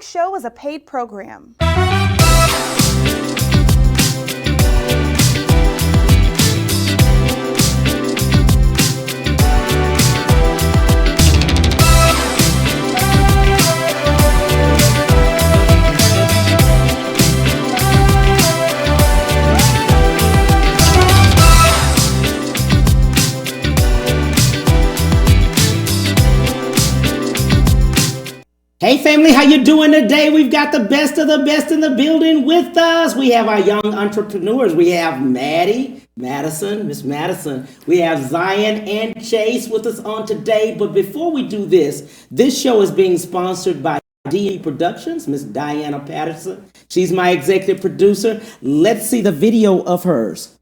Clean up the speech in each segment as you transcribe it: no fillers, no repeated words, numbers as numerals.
following show is a paid program. Hey family, how you doing today? We've got the best of the best in the building with us. We have our young entrepreneurs. We have Madison, Miss Madison. We have Zion and Chase with us on today. But before we do this show is being sponsored by DE Productions, Miss Diana Patterson. She's my executive producer. Let's see the video of hers.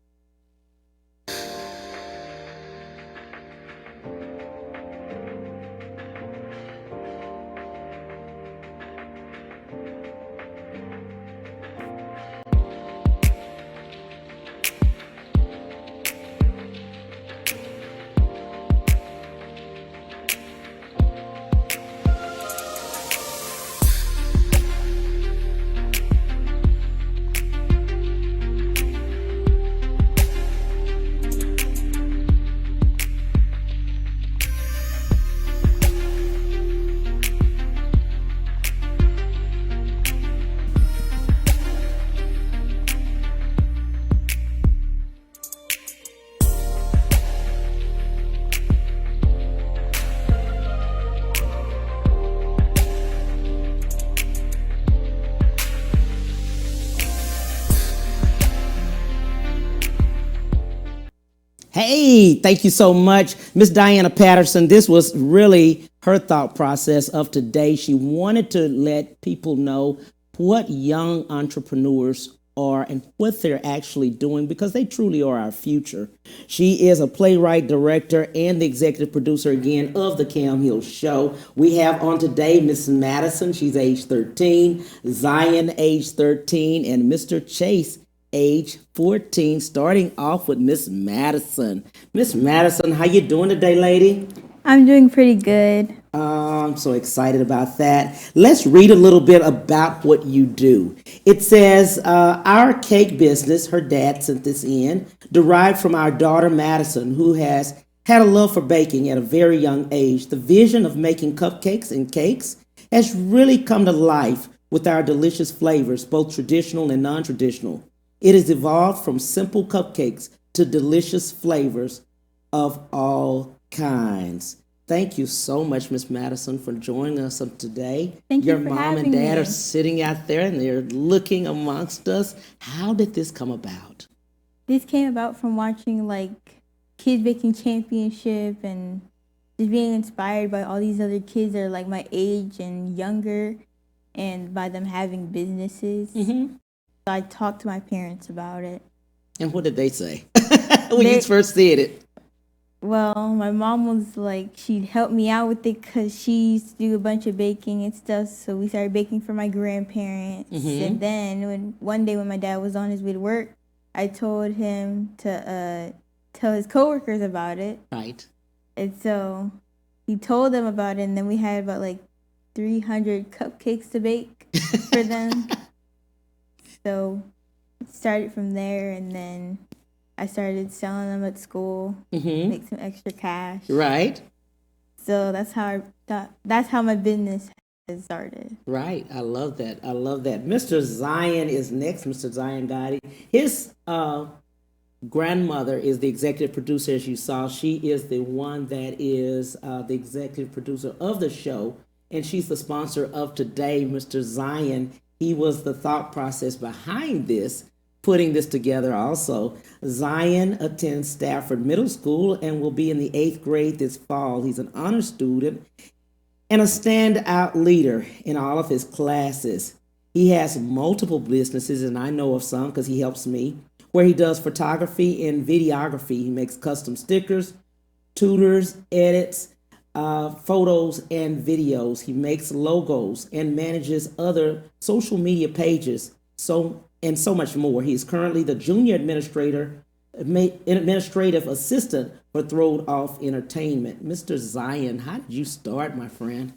Hey, thank you so much, Miss Diana Patterson. This was really her thought process of today. She wanted to let people know what young entrepreneurs are and what they're actually doing because they truly are our future. She is a playwright, director, and the executive producer again of the Cam Hill Show. We have on today Miss Madison. She's age 13, Zion age 13, and Mr. Chase age 14, starting off with Miss Madison. Miss Madison, how you doing today, lady? I'm doing pretty good. I'm so excited about that. Let's read a little bit about what you do. It says, our cake business, her dad sent this in, derived from our daughter Madison, who has had a love for baking at a very young age. The vision of making cupcakes and cakes has really come to life with our delicious flavors, both traditional and non-traditional. It has evolved from simple cupcakes to delicious flavors of all kinds. Thank you so much, Miss Madison, for joining us today. Thank you Your for mom having and dad me. are sitting out there and they're looking amongst us. How did this come about? This came about from watching like Kids Baking Championship and just being inspired by all these other kids that are like my age and younger, and by them having businesses. Mm-hmm. So I talked to my parents about it. And what did they say when you first said it? Well, my mom was like, she'd help me out with it because she used to do a bunch of baking and stuff. So we started baking for my grandparents. Mm-hmm. And then one day when my dad was on his way to work, I told him to tell his coworkers about it. Right. And so he told them about it, and then we had about like 300 cupcakes to bake for them. So it started from there, and then I started selling them at school, Mm-hmm. make some extra cash. Right. So that's how my business has started. Right. I love that. I love that. Mr. Zion is next. Mr. Zion Gotti. His grandmother is the executive producer, as you saw. She is the one that is the executive producer of the show, and she's the sponsor of today. Mr. Zion, he was the thought process behind this, putting this together also. Zion attends Stafford Middle School and will be in the 8th grade this fall. He's an honor student and a standout leader in all of his classes. He has multiple businesses, and I know of some because he helps me, where he does photography and videography. He makes custom stickers, tutors, edits, photos, and videos. He makes logos and manages other social media pages, so much more. He is currently the junior administrative assistant for Throwed Off Entertainment. Mr. Zion, how did you start, my friend?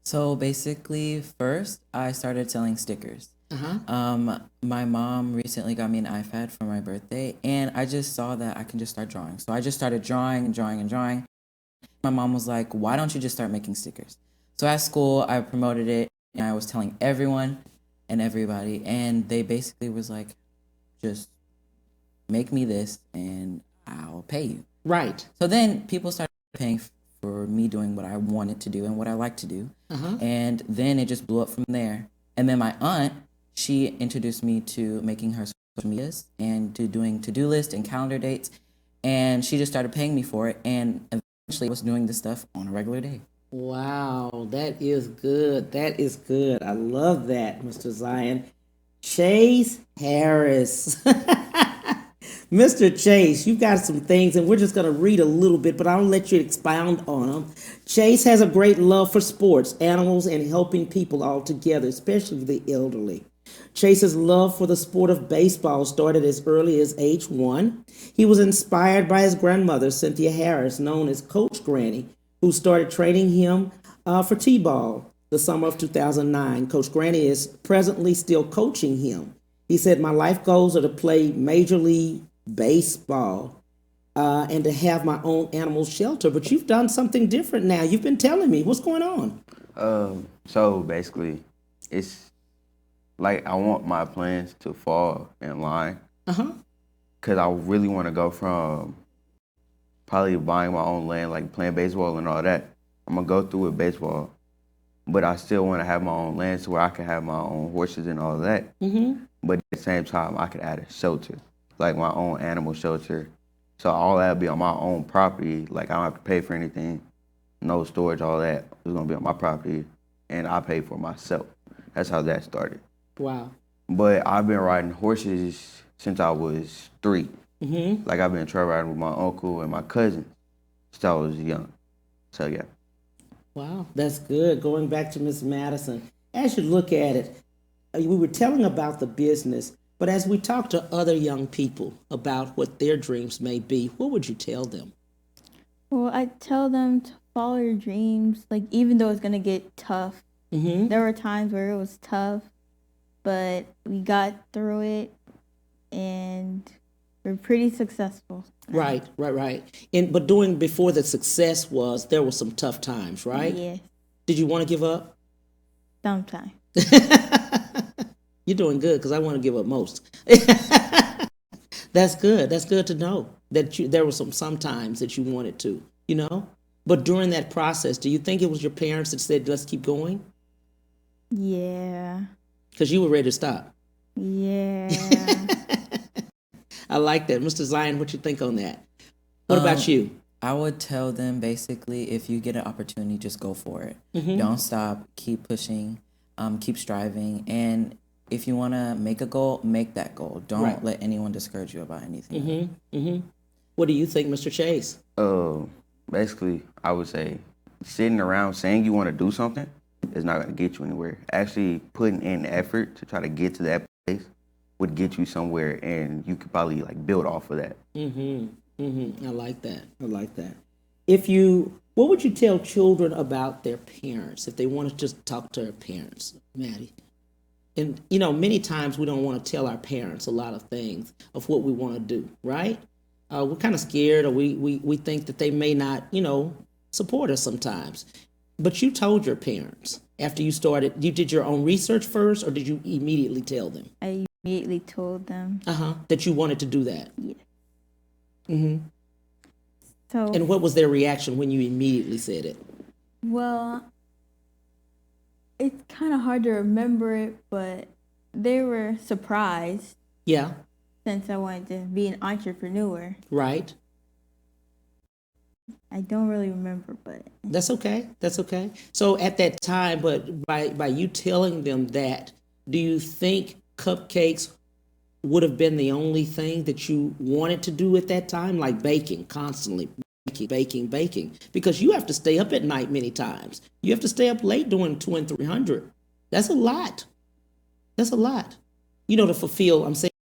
So basically, first I started selling stickers. My mom recently got me an iPad for my birthday, and I just saw that I can just start drawing. So I just started drawing and drawing and drawing. My mom was like, "Why don't you just start making stickers?" So at school, I promoted it, and I was telling everyone and everybody, and they basically was like, "Just make me this, and I'll pay you." Right. So then people started paying for me doing what I wanted to do and what I like to do. And then it just blew up from there. And then my aunt, she introduced me to making her social medias and to doing to-do lists and calendar dates. And she just started paying me for it. And eventually I was doing this stuff on a regular day. Wow, that is good. That is good. I love that, Mr. Zion. Chase Harris. Mr. Chase, you've got some things, and we're just going to read a little bit, but I'll let you expound on them. Chase has a great love for sports, animals, and helping people all together, especially the elderly. Chase's love for the sport of baseball started as early as age 1. He was inspired by his grandmother, Cynthia Harris, known as Coach Granny, who started training him for T-ball the summer of 2009. Coach Granny is presently still coaching him. He said, "My life goals are to play Major League Baseball and to have my own animal shelter." But you've done something different now. You've been telling me. What's going on? So basically, it's like I want my plans to fall in line. Because I really want to go from probably buying my own land, like playing baseball and all that. I'm going to go through with baseball, but I still want to have my own land so where I can have my own horses and all that. But at the same time, I could add a shelter, like my own animal shelter. So all that would be on my own property. Like I don't have to pay for anything, no storage, all that. It's going to be on my property, and I pay for myself. That's how that started. Wow. But I've been riding horses since I was 3. Like I've been trail riding with my uncle and my cousins since I was young. So yeah. Wow, that's good. Going back to Miss Madison, as you look at it, we were telling about the business, but as we talk to other young people about what their dreams may be, what would you tell them? Well, I tell them to follow your dreams, like even though it's gonna get tough. There were times where it was tough, but we got through it, and we're pretty successful. Right. But doing before the success was, there were some tough times, right? Yes, Did you want to give up? sometimes. You're doing good because I want to give up most. That's good. That's good to know that there were some times that you wanted to, you know? But during that process, do you think it was your parents that said, "Let's keep going"? Yeah. Because you were ready to stop. Yeah. I like that. Mr. Zion, what you think on that? What about you? I would tell them basically, if you get an opportunity, just go for it. Don't stop. Keep pushing. Keep striving. And if you want to make a goal, make that goal. Don't let anyone discourage you about anything. What do you think, Mr. Chase? Basically, I would say sitting around saying you want to do something is not going to get you anywhere. Actually putting in effort to try to get to that place would get you somewhere, and you could probably like build off of that. I like that. What would you tell children about their parents if they want to just talk to their parents, Maddie? And, many times we don't want to tell our parents a lot of things of what we want to do, right? We're kind of scared, or we think that they may not, support us sometimes. But you told your parents after you started, you did your own research first, or did you immediately tell them? I immediately told them. That you wanted to do that? Yeah. So. And what was their reaction when you immediately said it? Well, it's kind of hard to remember it, but they were surprised. Yeah. Since I wanted to be an entrepreneur. Right. I don't really remember, but that's okay. So at that time, but by you telling them that, do you think cupcakes would have been the only thing that you wanted to do at that time, like baking, constantly baking? Because you have to stay up at night many times. You have to stay up late doing 200 and 300. That's a lot.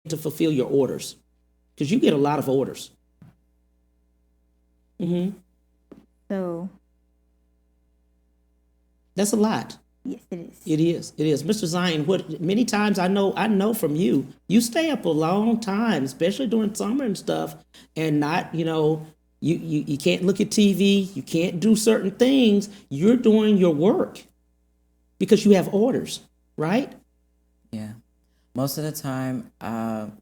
To fulfill your orders, because you get a lot of orders. So That's a lot. Yes, it is. It is. It is. Mr. Zion, what many times I know from you, you stay up a long time, especially during summer and stuff, and not, you can't look at TV, you can't do certain things. You're doing your work because you have orders, right? Yeah. Most of the time,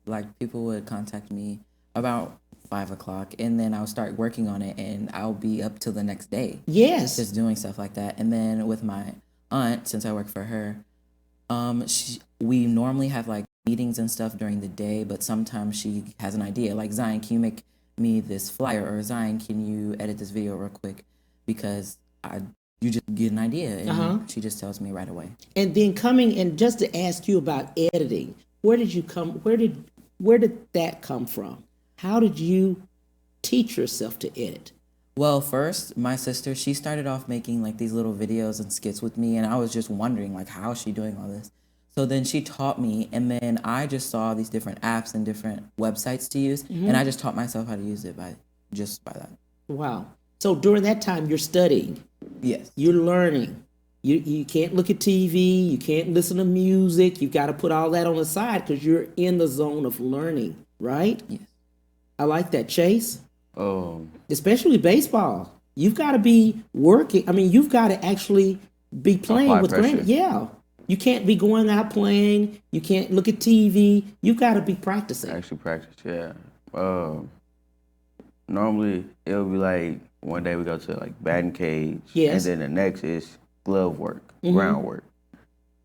like people would contact me about 5 o'clock, and then I'll start working on it, and I'll be up till the next day. Yes. Just doing stuff like that. And then with my aunt, since I work for her, we normally have like meetings and stuff during the day, but sometimes she has an idea like, Zion, can you make me this flyer, or Zion, can you edit this video real quick, because you just get an idea, and she just tells me right away. And then coming, and just to ask you about editing, where did that come from? How did you teach yourself to edit? Well, first, my sister, she started off making like these little videos and skits with me, and I was just wondering like, how is she doing all this? So then she taught me, and then I just saw these different apps and different websites to use, and I just taught myself how to use it by that. Wow. So during that time, you're studying. Yes. You're learning. You can't look at TV. You can't listen to music. You've got to put all that on the side because you're in the zone of learning, right? Yes. I like that, Chase. Um, Especially baseball. You've got to be working. I mean, you've got to actually be playing Apply with pressure. Yeah. You can't be going out playing. You can't look at TV. You've got to be practicing. actually practice, yeah. Normally it'll be like one day we go to like batting cage, Yes. and then the next is glove work, groundwork,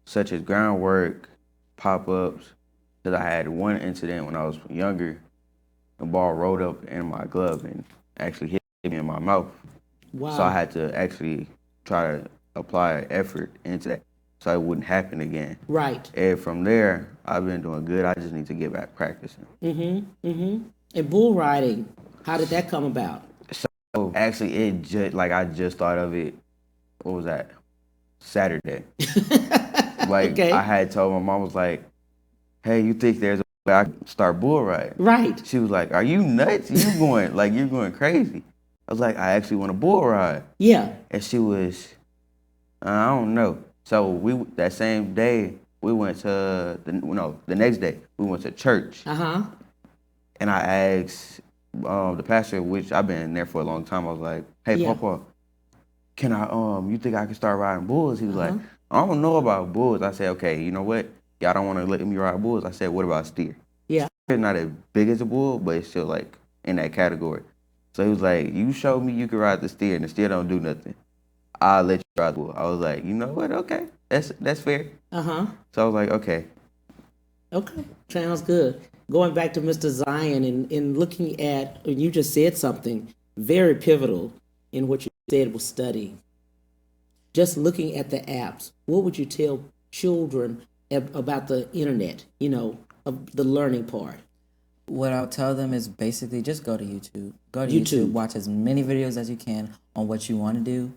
such as groundwork, pop-ups. Because I had one incident when I was younger, the ball rolled up in my glove and actually hit me in my mouth. Wow. So I had to actually try to apply effort into that so it wouldn't happen again. Right. And from there, I've been doing good. I just need to get back practicing. And bull riding, how did that come about? So actually, I just thought of it. What was that? Saturday. Like Okay. I had told my mom, was like, "Hey, you think there's a way I can start bull riding?" Right. She was like, "Are you nuts? You're going crazy." I was like, "I actually want a bull ride," Yeah. and she was, "I don't know." So that same day we went to the next day we went to church, Uh-huh. and I asked the pastor, which I've been there for a long time. I was like, "Hey, Yeah. Papa, can I you think I can start riding bulls?" He was like, "I don't know about bulls." I said, "Okay, you know what? Y'all don't want to let me ride bulls." I said, "What about steer?" Yeah. Steer's not as big as a bull, but it's still like in that category. So he was like, "You showed me you can ride the steer, and the steer don't do nothing. I'll let you ride the bull." I was like, "You know what? Okay, that's fair." Uh-huh. So I was like, "Okay." Okay. Sounds good. Going back to Mr. Zion and looking at, you just said something very pivotal in what you said was studying. Just looking at the apps, what would you tell children about the internet, of the learning part? What I'll tell them is basically just go to YouTube. Go to YouTube. YouTube, watch as many videos as you can on what you want to do,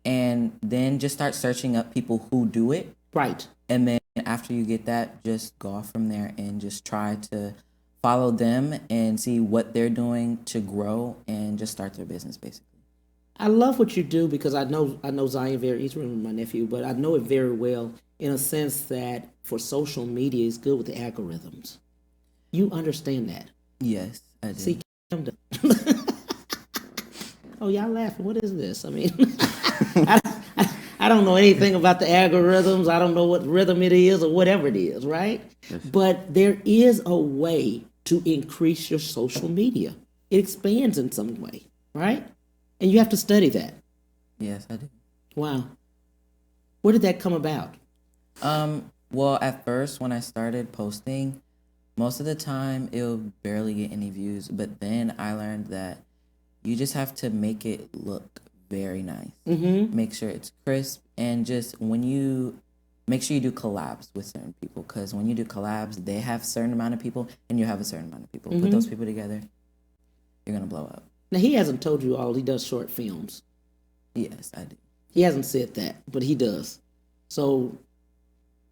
and then just start searching up people who do it. Right. And then after you get that, just go off from there and just try to follow them and see what they're doing to grow and just start their business, basically. I love what you do because I know Zion he's really my nephew, but I know it very well in a sense that for social media, it's good with the algorithms. You understand that. Yes, I do. See, oh, y'all laughing. What is this? I mean, I don't know anything about the algorithms. I don't know what rhythm it is or whatever it is, right? Yes. But there is a way to increase your social media. It expands in some way, right? And you have to study that. Yes, I do. Wow. Where did that come about? Well, at first when I started posting, most of the time it'll barely get any views, but then I learned that you just have to make it look very nice. Make sure it's crisp, and just make sure you do collabs with certain people, because when you do collabs, they have a certain amount of people and you have a certain amount of people. Put those people together, you're gonna blow up. Now, he hasn't told you all he does short films. Yes, I do. He hasn't said that, but he does. So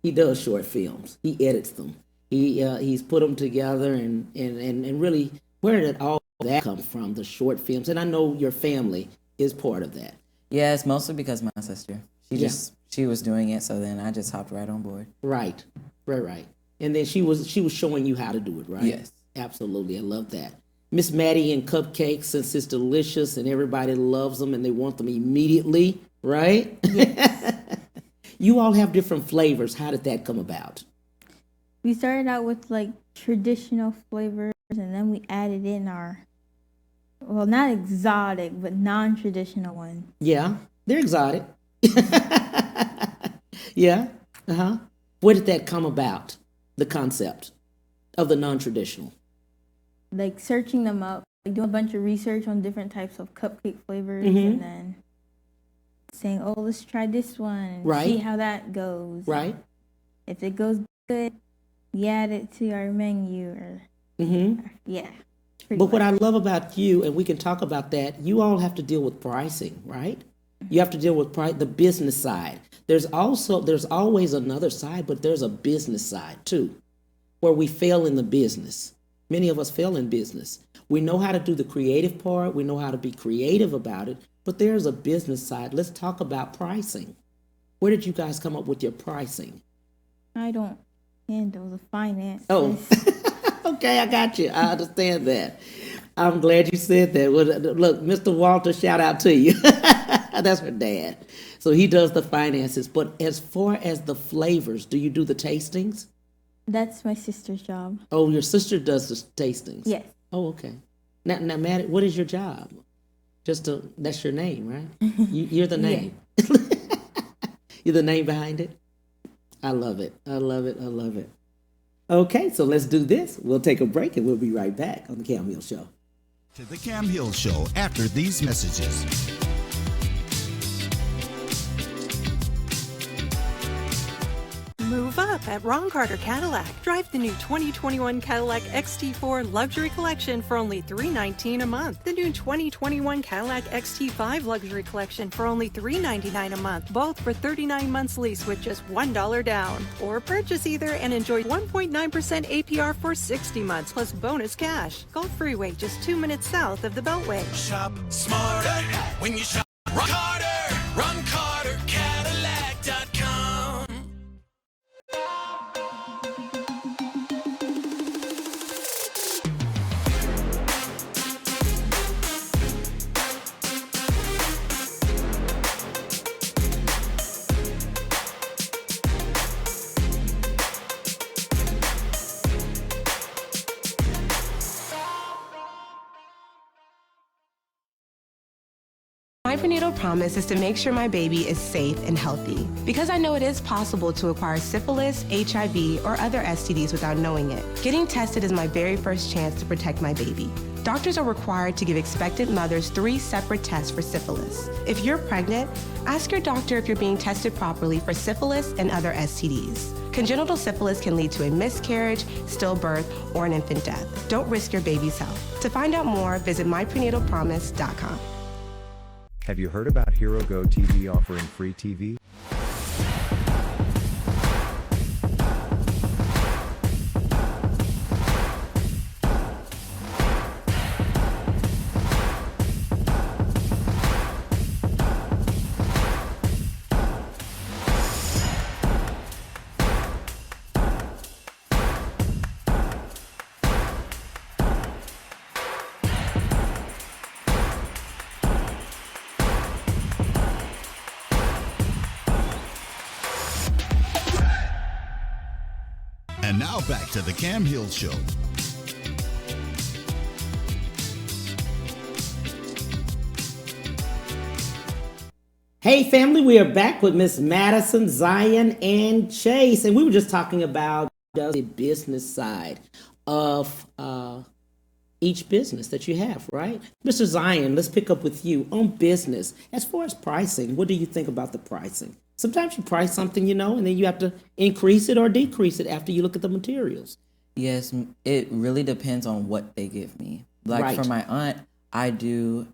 he does short films. He edits them. He's put them together and really, where did all that come from, the short films? And I know your family is part of that. Yeah, it's mostly because my sister, She was doing it, so then I just hopped right on board. Right. And then she was showing you how to do it, right? Yes. Absolutely. I love that. Miss Maddie and cupcakes, since it's delicious and everybody loves them and they want them immediately, right? Yes. You all have different flavors. How did that come about? We started out with like traditional flavors, and then we added in our, well, not exotic, but non-traditional ones. Yeah, they're exotic. Yeah. Where did that come about? The concept of the non-traditional. Like searching them up, like doing a bunch of research on different types of cupcake flavors, Mm-hmm. and then saying, "Oh, let's try this one and Right. see how that goes." Right. If it goes good, we add it to our menu. Or yeah. But what I love about you, and we can talk about that, you all have to deal with pricing, right? You have to deal with the business side. There's always another side, but there's a business side too, where we fail in the business. Many of us fail in business. We know how to do the creative part. We know how to be creative about it, but there's a business side. Let's talk about pricing. Where did you guys come up with your pricing? I don't handle the finances. Oh, okay, I got you. I understand that. I'm glad you said that. Well, look, Mr. Walter, shout out to you. That's her dad. So he does the finances. But as far as the flavors, do you do the tastings? That's my sister's job. Oh, your sister does the tastings? Yes. Oh, okay. Now, Maddie, what is your job? That's your name, right? You're the name. You're the name behind it? I love it. I love it. I love it. Okay, so let's do this. We'll take a break and we'll be right back on the Cam Hill Show. To the Cam Hill Show after these messages. Move up at Ron Carter Cadillac. Drive the new 2021 Cadillac XT4 Luxury Collection for only $319 a month. The new 2021 Cadillac XT5 Luxury Collection for only $399 a month. Both for 39 months lease with just $1 down. Or purchase either and enjoy 1.9% APR for 60 months plus bonus cash. Gulf Freeway just 2 minutes south of the Beltway. Shop smarter when you shop Ron Carter. RonCarterCadillac.com. My prenatal promise is to make sure my baby is safe and healthy, because I know it is possible to acquire syphilis, HIV, or other STDs without knowing it. Getting tested is my very first chance to protect my baby. Doctors are required to give expectant mothers 3 separate tests for syphilis. If you're pregnant, ask your doctor if you're being tested properly for syphilis and other STDs. Congenital syphilis can lead to a miscarriage, stillbirth, or an infant death. Don't risk your baby's health. To find out more, visit myprenatalpromise.com. Have you heard about Hero Go TV offering free TV? And now back to the Cam Hill Show. Hey family, we are back with Miss Madison, Zion, and Chase, and we were just talking about the business side of each business that you have, right? Mr. Zion, let's pick up with you on business. As far as pricing, what do you think about the pricing? Sometimes you price something, and then you have to increase it or decrease it after you look at the materials. Yes, it really depends on what they give me. Like Right. for my aunt, I do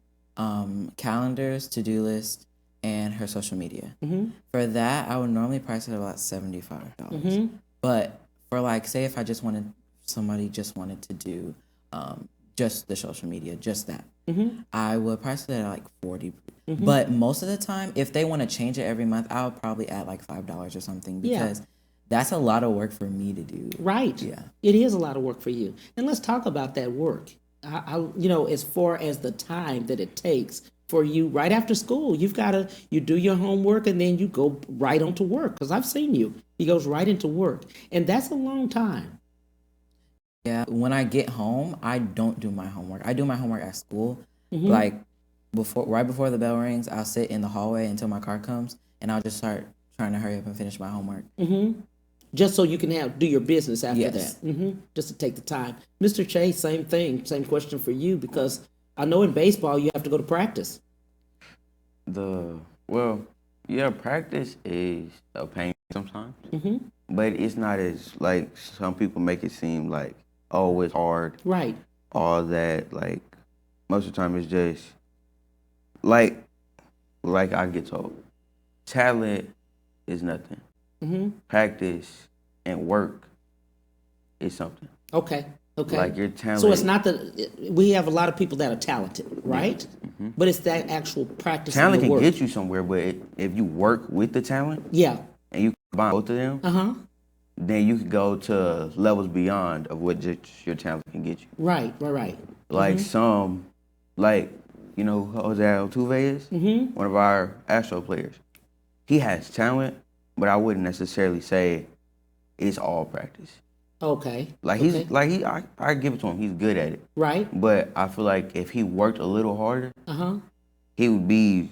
calendars, to-do lists, and her social media. Mm-hmm. For that, I would normally price it at about $75. Mm-hmm. But for like, say if somebody just wanted to do just the social media, just that. Mm-hmm. I would price it at like 40. But most of the time, if they want to change it every month, I'll probably add like $5 or something because that's a lot of work for me to do. Right. Yeah. It is a lot of work for you. And let's talk about that work. As far as the time that it takes for you right after school, you do your homework and then you go right on to work. Because I've seen you. He goes right into work. And that's a long time. Yeah. When I get home, I don't do my homework. I do my homework at school. Like right before the bell rings, I'll sit in the hallway until my car comes and I'll just start trying to hurry up and finish my homework. Just so you can do your business after Yes. that. Just to take the time. Mr. Chase, same thing. Same question for you because I know in baseball you have to go to practice. Practice is a pain sometimes. But it's not as, like, some people make it seem like, oh, it's hard. Right. All that, like, most of the time it's just, like I get told, talent is nothing. Practice and work is something. Okay. Like your talent. So it's not we have a lot of people that are talented, right? But it's that actual practice. Talent and the can work. get you somewhere, but if you work with the talent, Yeah. and you combine both of them, then you can go to levels beyond of what just your talent can get you. Right. Like who Jose Altuve is? One of our Astro players. He has talent, but I wouldn't necessarily say it's all practice. Okay. I give it to him. He's good at it. Right. But I feel like if he worked a little harder, he would be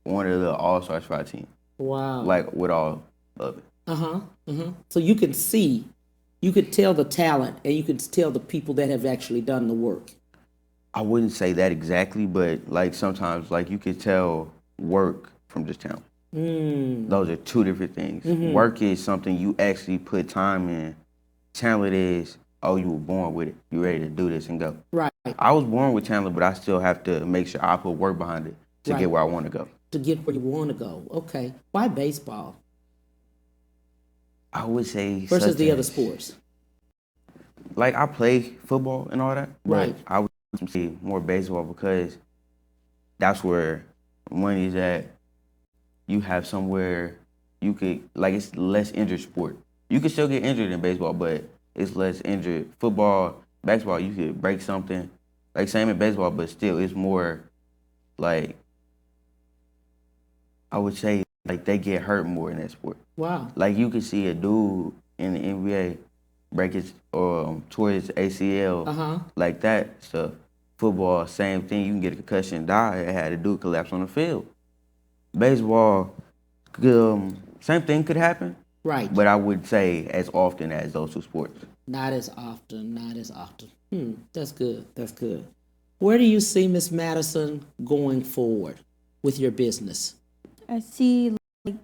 one of the all-stars for our team. Wow. Like with all of it. So you could tell the talent and you could tell the people that have actually done the work. I wouldn't say that exactly, but like sometimes like you could tell work from just talent. Those are two different things. Work is something you actually put time in. Talent is, you were born with it. You're ready to do this and go. Right. I was born with talent, but I still have to make sure I put work behind it to get where I want to go. To get where you want to go. Okay. Why baseball? I would say versus the other sports. Like I play football and all that, right? But I would say more baseball because that's where money is at. You have somewhere you could it's less injured sport. You can still get injured in baseball, but it's less injured. Football, basketball, you could break something. Like same in baseball, but still it's more like I would say like they get hurt more in that sport. Wow. Like you could see a dude in the NBA break his tore his ACL, like that stuff. Football, same thing. You can get a concussion, die. It had a dude collapse on the field. Baseball, same thing could happen. Right. But I would say as often as those two sports. Not as often. That's good. Where do you see Miss Madison going forward with your business? I see like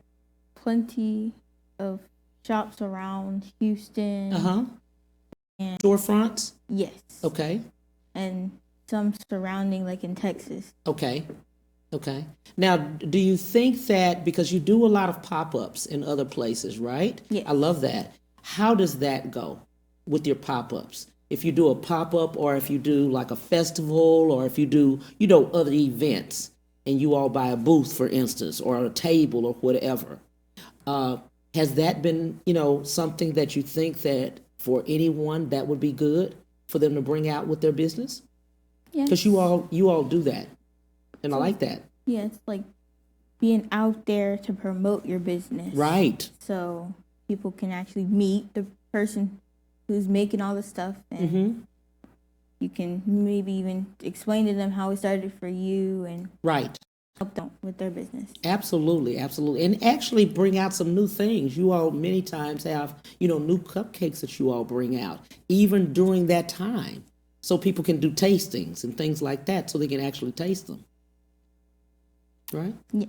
plenty of shops around Houston. And storefronts? Yes. Okay. And some surrounding like in Texas. Okay. Now, do you think that because you do a lot of pop-ups in other places, right? Yes. I love that. How does that go with your pop-ups? If you do a pop-up or if you do like a festival or if you do, other events and you all buy a booth, for instance, or a table or whatever, has that been, something that you think that for anyone that would be good for them to bring out with their business? Yes. Because you all do that. And I like that. Yeah, it's like being out there to promote your business. Right. So people can actually meet the person who's making all the stuff. And you can maybe even explain to them how it started for you and help them with their business. Absolutely. And actually bring out some new things. You all many times have, new cupcakes that you all bring out, even during that time. So people can do tastings and things like that so they can actually taste them. Right? Yeah.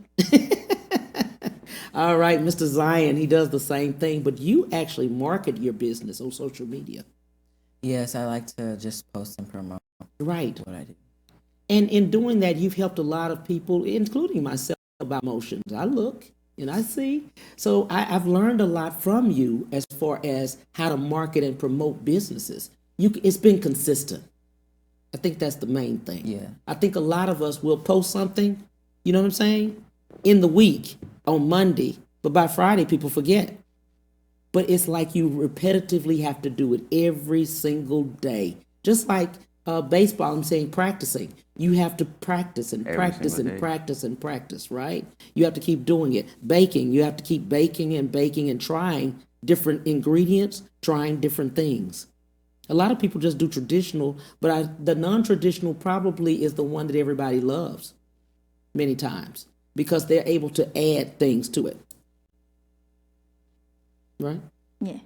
All right, Mr. Zion, he does the same thing, but you actually market your business on social media. Yes, I like to just post and promote what I do. And in doing that, you've helped a lot of people, including myself, about emotions. I look and I see. So I've learned a lot from you as far as how to market and promote businesses. It's been consistent. I think that's the main thing. Yeah. I think a lot of us will post something, you know what I'm saying, in the week on Monday, but by Friday people forget. But it's like you repetitively have to do it every single day. Just like baseball, I'm saying practicing. You have to practice and Every practice single and day. practice and practice, right? You have to keep doing it. Baking, you have to keep baking and trying different ingredients, trying different things. A lot of people just do traditional, but the non-traditional probably is the one that everybody loves many times because they're able to add things to it. Right? Yeah.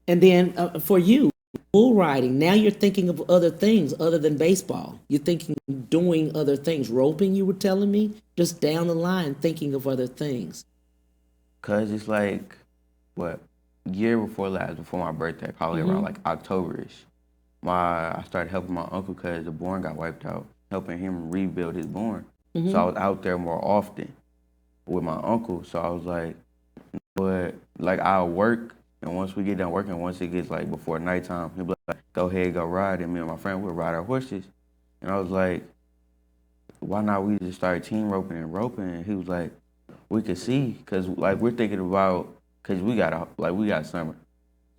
And then for you, bull riding, now you're thinking of other things other than baseball. You're thinking doing other things. Roping, you were telling me, just down the line thinking of other things. Cause it's like, what, year before last, before my birthday, probably around like October-ish, I started helping my uncle cause the barn got wiped out, helping him rebuild his barn. So I was out there more often with my uncle. So I was like, but like I'll work, and once we get done working, once it gets like before nighttime, he'll be like, go ahead, go ride, and me and my friend would ride our horses. And I was like, why not we just start team roping and roping? And he was like, we could see, cause like we're thinking about, cause we got summer,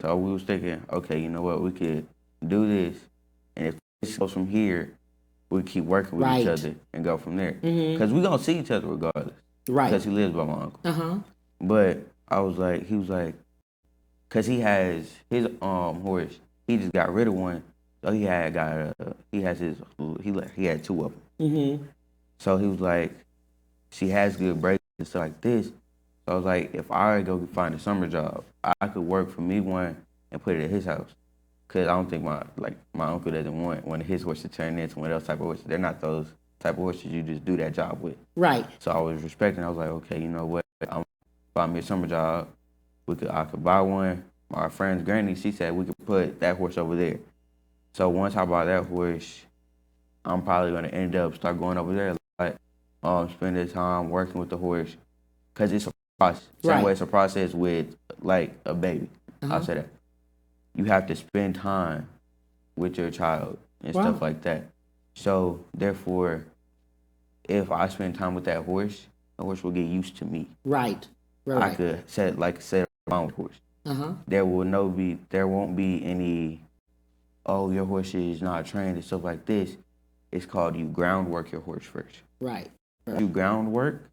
so we was thinking, okay, you know what, we could do this, and if this goes from here, we keep working with each other and go from there, cause we gonna see each other regardless, Right. Because he lives by my uncle. Uh-huh. But I was like, he was like, cause he has his horse, he just got rid of one, so he had two of them. So he was like, she has good breaks and stuff like this. So I was like, if I go find a summer job, I could work for me one and put it at his house. Cause I don't think my uncle doesn't want one of his horses to turn into one of those type of horses. They're not those type of horses you just do that job with. Right. So I was respecting. I was like, okay, you know what? I'm find me a summer job. I could buy one. My friend's granny, she said we could put that horse over there. So once I buy that horse, I'm probably gonna end up start going over there, like spending time working with the horse, cause it's a process. Same way it's a process with like a baby. I'll say that. You have to spend time with your child and stuff like that. So therefore, if I spend time with that horse, the horse will get used to me. Right. I could set around with horse. There won't be any, oh, your horse is not trained and stuff like this. It's called you groundwork your horse first. Right. You groundwork,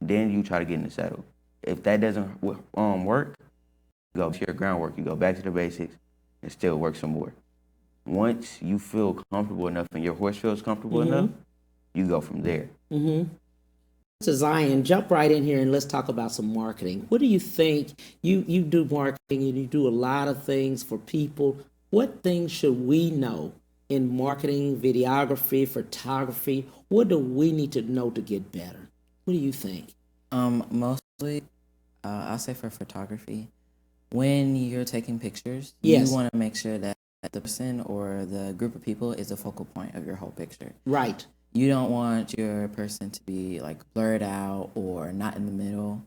then you try to get in the saddle. If that doesn't work, you go to your groundwork. You go back to the basics and still work some more. Once you feel comfortable enough and your horse feels comfortable enough, you go from there. So Zion, jump right in here and let's talk about some marketing. What do you think? You do marketing and you do a lot of things for people. What things should we know in marketing, videography, photography? What do we need to know to get better? What do you think? Mostly, I'll say for photography, when you're taking pictures, Yes. you want to make sure that the person or the group of people is the focal point of your whole picture. Right. You don't want your person to be like blurred out or not in the middle.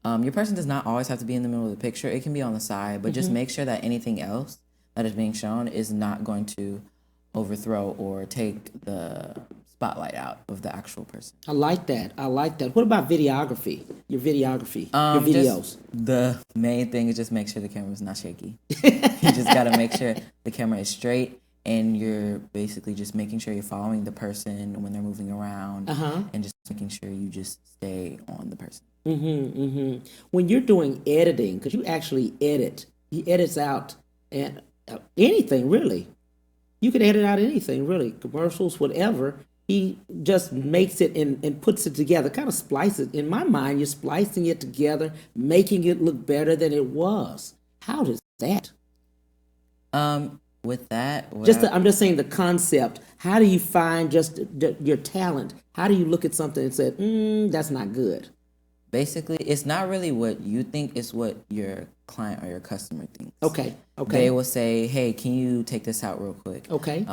Your person does not always have to be in the middle of the picture. It can be on the side, but just make sure that anything else that is being shown is not going to overthrow or take the spotlight out of the actual person. I like that. What about videography? Your videography, your videos. The main thing is just make sure the camera's not shaky. You just got to make sure the camera is straight and you're basically just making sure you're following the person when they're moving around and just making sure you just stay on the person. When you're doing editing, because you actually edit, he edits out and anything really. You can edit out anything really, commercials, whatever. He just makes it and puts it together, kind of splices. In my mind, you're splicing it together, making it look better than it was. How does that? With that, I'm just saying the concept. How do you find just your talent? How do you look at something and say, that's not good? Basically, it's not really what you think, it's what your client or your customer thinks. Okay. They will say, hey, can you take this out real quick? Okay.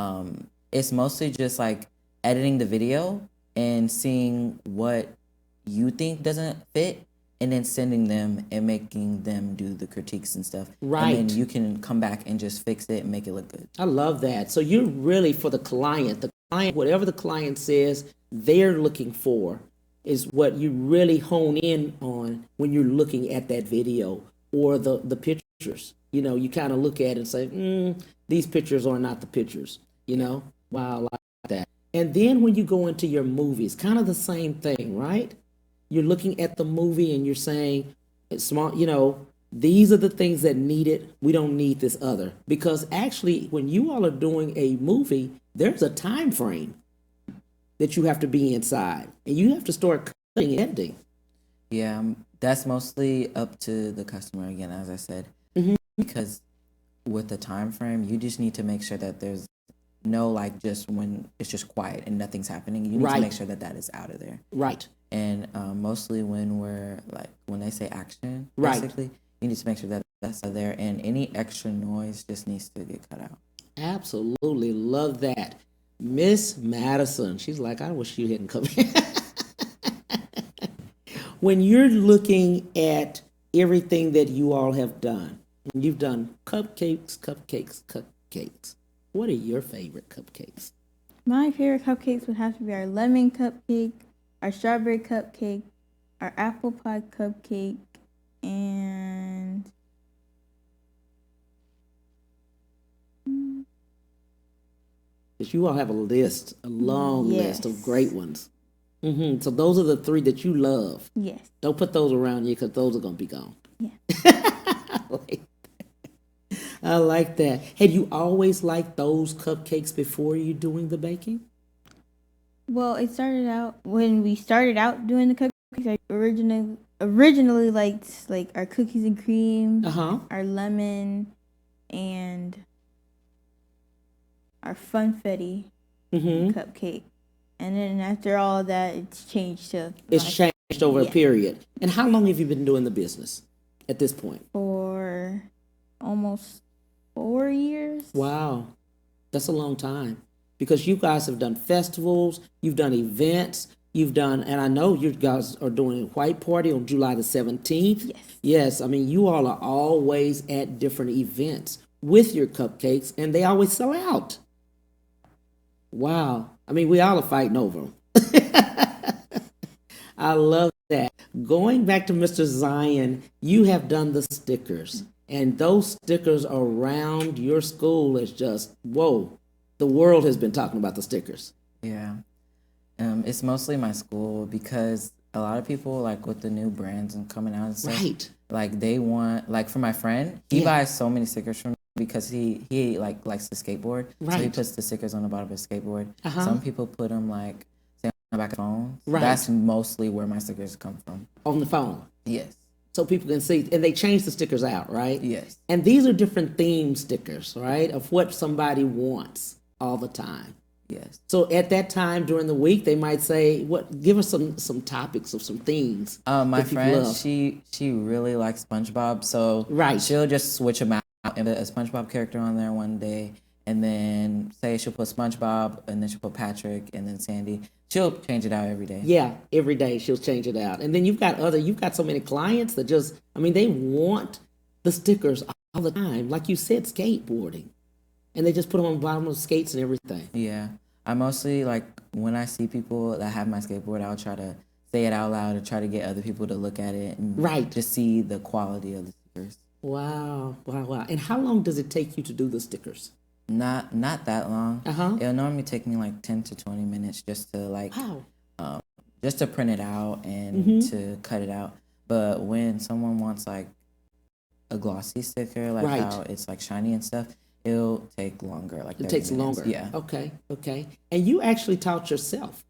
It's mostly just like editing the video and seeing what you think doesn't fit and then sending them and making them do the critiques and stuff. Right. And then you can come back and just fix it and make it look good. I love that. So you're really for the client, whatever the client says they're looking for is what you really hone in on when you're looking at that video or the pictures. You know, you kind of look at it and say, these pictures are not the pictures, you know? Wow, I like that. And then when you go into your movies, kind of the same thing, right? You're looking at the movie and you're saying, it's small, you know, these are the things that need it. We don't need this other. Because actually, when you all are doing a movie, there's a time frame that you have to be inside. And you have to start cutting and editing. Yeah, that's mostly up to the customer again, as I said. Because with the time frame, you just need to make sure that there's no, like, just when it's just quiet and nothing's happening. You need to make sure that that is out of there. Right. And mostly when we're, like, when they say action, Right. basically, you need to make sure that that's out there. And any extra noise just needs to get cut out. Absolutely love that. Miss Madison, she's like, I wish you hadn't come here. When you're looking at everything that you all have done, you've done cupcakes. What are your favorite cupcakes? My favorite cupcakes would have to be our lemon cupcake, our strawberry cupcake, our apple pie cupcake, and Because you all have a list, a long list of great ones. So those are the three that you love. yes. Don't put those around you because those are going to be gone. Yeah. I like that. Had you always liked those cupcakes before you doing the baking? Well, it started out when we started out doing the cupcakes. I originally liked like our cookies and cream, our lemon, and our funfetti cupcake. And then after all that, it's changed to. It's changed over a period. And how long have you been doing the business at this point? For almost 4 years. Wow, that's a long time. Because you guys have done festivals, you've done events, and I know you guys are doing a white party on July the 17th. Yes. Yes, I mean, you all are always at different events with your cupcakes, and they always sell out. Wow. I mean, we all are fighting over them. I love that. Going back to Mr. Zion, you have done the stickers, and those stickers around your school is just, whoa. The world has been talking about the stickers. Yeah. It's mostly my school because a lot of people, like, with the new brands and coming out and stuff, Right. like, they want, like, for my friend, he buys so many stickers from me because he like likes to skateboard. Right. So he puts the stickers on the bottom of his skateboard. Some people put them, like, say, on the back of phones. Right. That's mostly where my stickers come from. On the phone. Yes. So people can see, and they change the stickers out, right? Yes. And these are different theme stickers, right? Of what somebody wants all the time. Yes. So at that time during the week, they might say, "What? Give us some topics of some themes." My that you friend, love. she really likes SpongeBob, so Right. she'll just switch them out and put a SpongeBob character on there one day, and then say she'll put SpongeBob, and then she'll put Patrick, and then Sandy. She'll change it out every day. Yeah, every day she'll change it out. And then you've got so many clients that just, I mean, they want the stickers all the time. Like you said, skateboarding. And they just put them on the bottom of the skates and everything. Yeah. I mostly, like, when I see people that have my skateboard, I'll try to say it out loud and try to get other people to look at it and just see the quality of the stickers. Wow. And how long does it take you to do the stickers? Not that long. Uh-huh. It'll normally take me like 10 to 20 minutes just to, like, just to print it out and to cut it out. But when someone wants, like, a glossy sticker, like how it's, like, shiny and stuff, it'll take longer. Like, it takes minutes. longer. Yeah. Okay. And you actually taught yourself.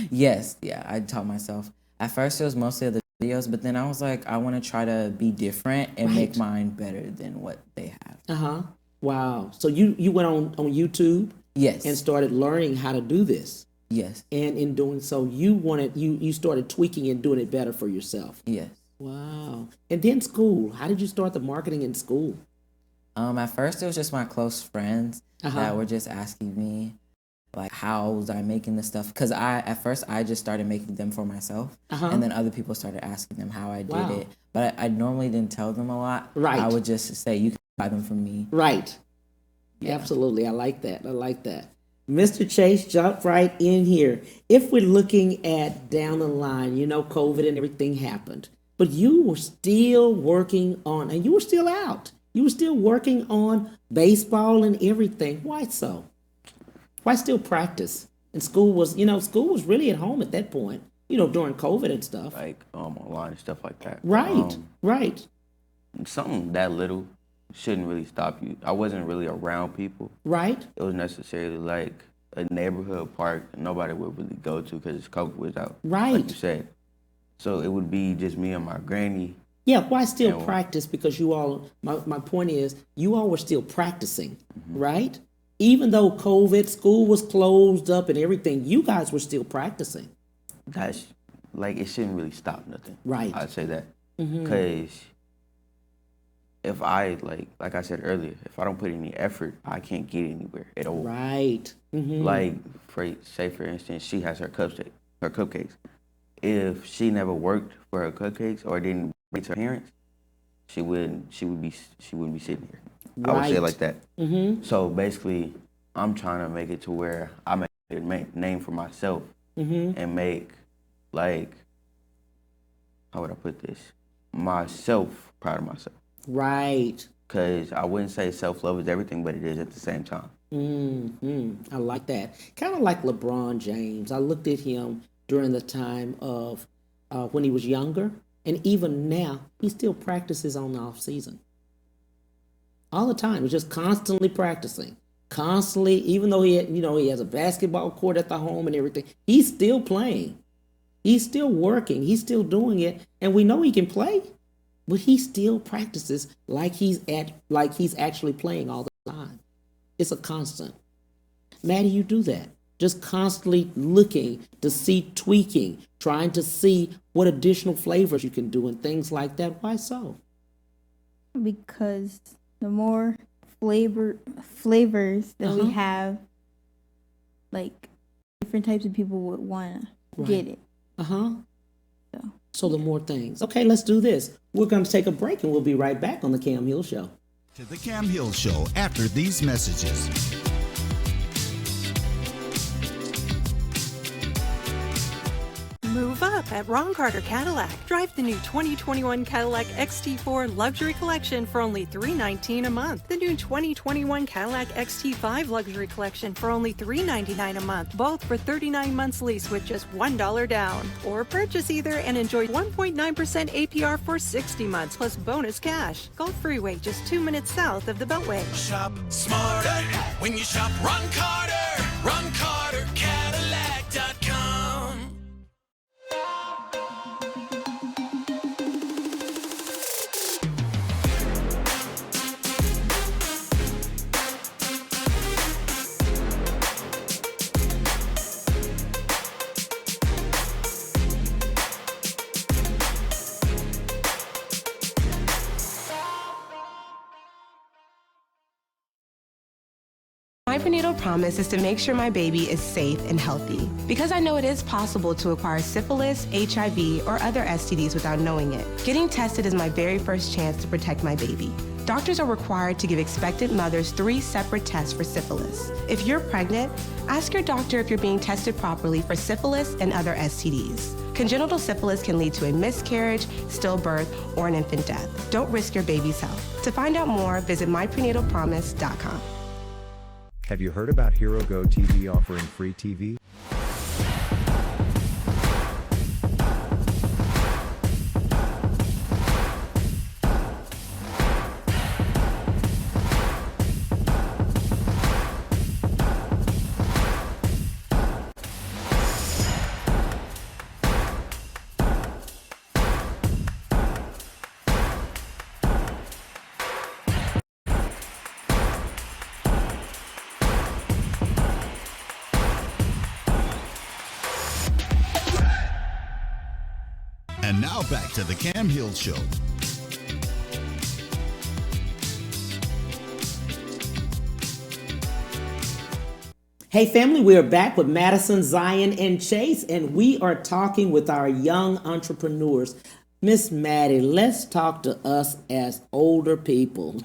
Yes. Yeah, I taught myself. At first, it was mostly of the videos, but then I was like, I want to try to be different and make mine better than what they have. Wow. So you went on YouTube? Yes. And started learning how to do this. Yes. And in doing so, you started tweaking and doing it better for yourself. Yes. Wow. And then school. How did you start the marketing in school? At first, it was just my close friends that were just asking me like, how was I making this stuff? Because at first I just started making them for myself, and then other people started asking them how I did it. But I normally didn't tell them a lot. Right. I would just say, you can buy them from me. Right. Yeah. Absolutely. I like that. I like that. Mr. Chase, jump right in here. If we're looking at down the line, you know, COVID and everything happened, but you were still working on, and you were still out. You were still working on baseball and everything. Why so? Why still practice? And school was really at home at that point, you know, during COVID and stuff. Like online and stuff like that. Right, right. Something that little shouldn't really stop you. I wasn't really around people. Right. It was necessarily like a neighborhood park that nobody would really go to because COVID was out. Right. Like you said. So it would be just me and my granny. Yeah, why still practice? Because you all, my point is, you all were still practicing, right? Even though COVID, school was closed up and everything, you guys were still practicing. That's, like, it shouldn't really stop nothing. Right. I'd say that. Because if I, like I said earlier, if I don't put any effort, I can't get anywhere at all. Right. Like, say for instance, she has her cupcakes. If she never worked for her cupcakes or didn't bring to her parents, she wouldn't be sitting here. Right. I would say it like that. So basically, I'm trying to make it to where I make a name for myself and make, like, how would I put this? Myself proud of myself. Right. Because I wouldn't say self-love is everything, but it is at the same time. I like that. Kind of like LeBron James. I looked at him during the time of when he was younger, and even now, he still practices on the off season. All the time. He's just constantly practicing. Constantly, even though he has a basketball court at the home and everything, he's still playing. He's still working. He's still doing it. And we know he can play, but he still practices like he's actually playing all the time. It's a constant. Maddie, you do that. Just constantly looking to see, tweaking, trying to see what additional flavors you can do and things like that. Why so? Because the more flavors that we have, like, different types of people would want to get it. So the more things. Okay, let's do this. We're going to take a break and we'll be right back on the Cam Hill Show. To the Cam Hill Show after these messages. Move up at Ron Carter Cadillac. Drive the new 2021 Cadillac XT4 Luxury Collection for only $319 a month. The new 2021 Cadillac XT5 Luxury Collection for only $399 a month. Both for 39 months lease with just $1 down. Or purchase either and enjoy 1.9% APR for 60 months plus bonus cash. Gulf Freeway, just 2 minutes south of the Beltway. Shop smarter when you shop Ron Carter. RonCarterCadillac.com. My prenatal promise is to make sure my baby is safe and healthy. Because I know it is possible to acquire syphilis, HIV, or other STDs without knowing it. Getting tested is my very first chance to protect my baby. Doctors are required to give expectant mothers 3 separate tests for syphilis. If you're pregnant, ask your doctor if you're being tested properly for syphilis and other STDs. Congenital syphilis can lead to a miscarriage, stillbirth, or an infant death. Don't risk your baby's health. To find out more, visit myprenatalpromise.com. Have you heard about Hero Go TV offering free TV? And now back to the Cam Hill Show. Hey, family, we are back with Madison, Zion, and Chase, and we are talking with our young entrepreneurs. Miss Maddie, let's talk to us as older people.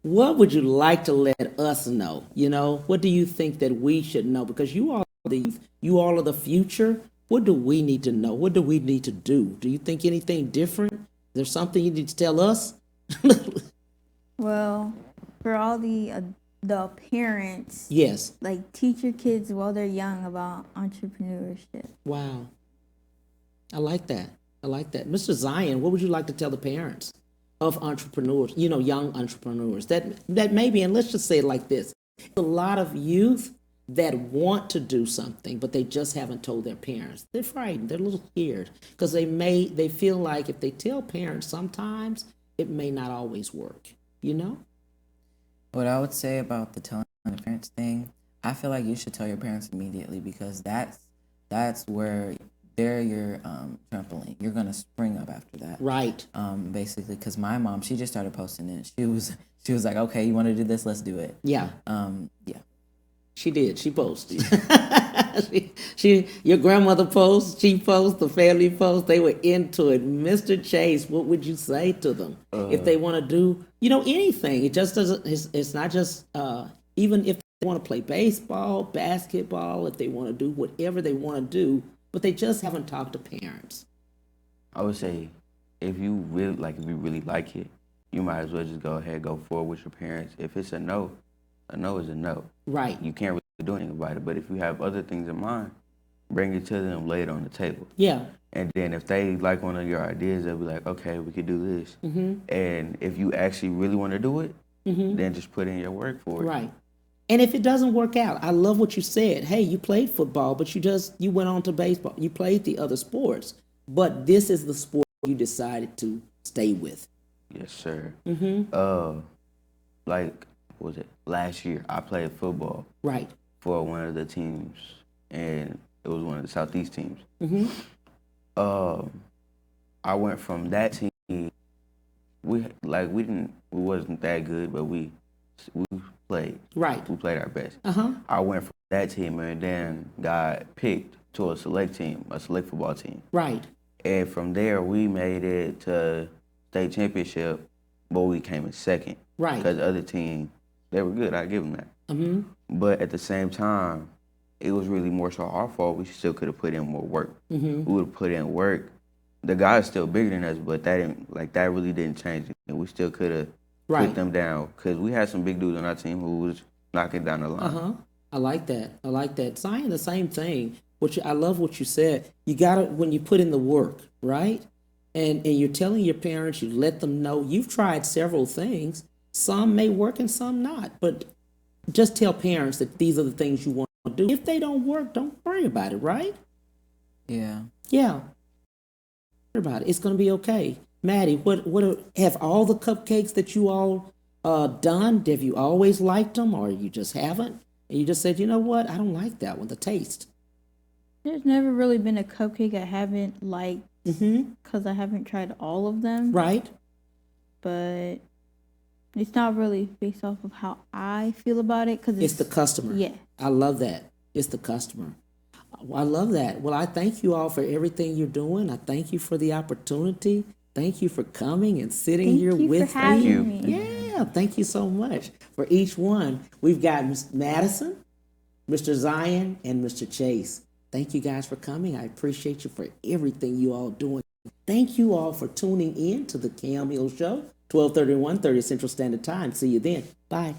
What would you like to let us know? You know, what do you think that we should know? Because you all are the youth, you all are the future. What do we need to know? What do we need to do? Do you think anything different? Is there something you need to tell us? Well, for all the parents, Yes. like teach your kids while they're young about entrepreneurship. Wow. I like that. I like that. Mr. Zion, what would you like to tell the parents of entrepreneurs, you know, young entrepreneurs that maybe, and let's just say it like this, a lot of youth that want to do something, but they just haven't told their parents. They're frightened. They're a little scared because they feel like if they tell parents sometimes, it may not always work, you know? What I would say about the telling the parents thing, I feel like you should tell your parents immediately because that's where they're your trampoline. You're gonna spring up after that. Right. Basically, because my mom, she just started posting it. She was like, okay, you want to do this? Let's do it. Yeah. Yeah. She did. She posted. Your grandmother posts, she posts, the family posts. They were into it. Mr. Chase, what would you say to them if they want to do, you know, anything? It just doesn't. It's not just even if they want to play baseball, basketball, if they want to do whatever they want to do, but they just haven't talked to parents. I would say if you really like it, you might as well just go ahead, go forward with your parents. If it's a no is a no. Right. You can't really do anything about it. But if you have other things in mind, bring it to them, lay it on the table. Yeah. And then if they like one of your ideas, they'll be like, okay, we could do this. Mm-hmm. And if you actually really want to do it, then just put in your work for it. Right. And if it doesn't work out, I love what you said. Hey, you played football, but you went on to baseball. You played the other sports, but this is the sport you decided to stay with. Yes, sir. Like, what was it? Last year, I played football. Right. For one of the teams, and it was one of the Southeast teams. I went from that team. We wasn't that good, but we played. Right. We played our best. Uh-huh. I went from that team and then got picked to a select team, a select football team. Right. And from there, we made it to state championship, but we came in second. Right. Because the other team, they were good. I give them that. Mm-hmm. But at the same time, it was really more so our fault. We still could have put in more work. We would have put in work. The guy's still bigger than us, but that really didn't change it. And we still could have put them down because we had some big dudes on our team who was knocking down the line. I like that. Saying the same thing. I love what you said. You got to, when you put in the work, right? And you're telling your parents, you let them know you've tried several things. Some may work and some not. But just tell parents that these are the things you want to do. If they don't work, don't worry about it, right? Yeah. Yeah. Don't worry about it. It's going to be okay. Maddie, have all the cupcakes that you all done? Have you always liked them, or you just haven't? And you just said, you know what? I don't like that one. The taste. There's never really been a cupcake I haven't liked because I haven't tried all of them. Right. But it's not really based off of how I feel about it because it's the customer. Yeah. I love that. It's the customer. I love that. Well, I thank you all for everything you're doing. I thank you for the opportunity. Thank you for coming and sitting here with me. Yeah, thank you so much. For each one, we've got Ms. Madison, Mr. Zion, and Mr. Chase. Thank you guys for coming. I appreciate you for everything you all doing. Thank you all for tuning in to the Cam Hill Show, 12:30 to 1:30 Central Standard Time. See you then. Bye.